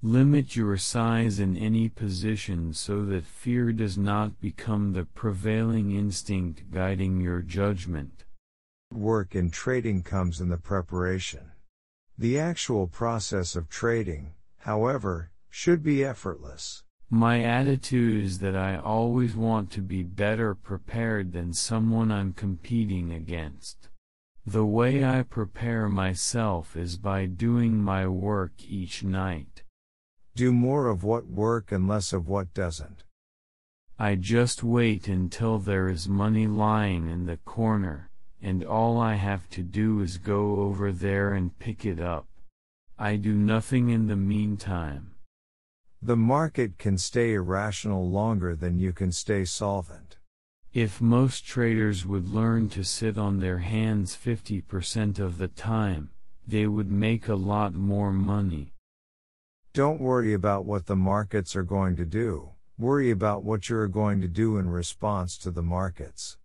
Limit your size in any position so that fear does not become the prevailing instinct guiding your judgment. Work in trading comes in the preparation. The actual process of trading, however, should be effortless. My attitude is that I always want to be better prepared than someone I'm competing against. The way I prepare myself is by doing my work each night. Do more of what works and less of what doesn't. I just wait until there is money lying in the corner, and all I have to do is go over there and pick it up. I do nothing in the meantime. The market can stay irrational longer than you can stay solvent. If most traders would learn to sit on their hands 50% of the time, they would make a lot more money. Don't worry about what the markets are going to do, worry about what you're going to do in response to the markets.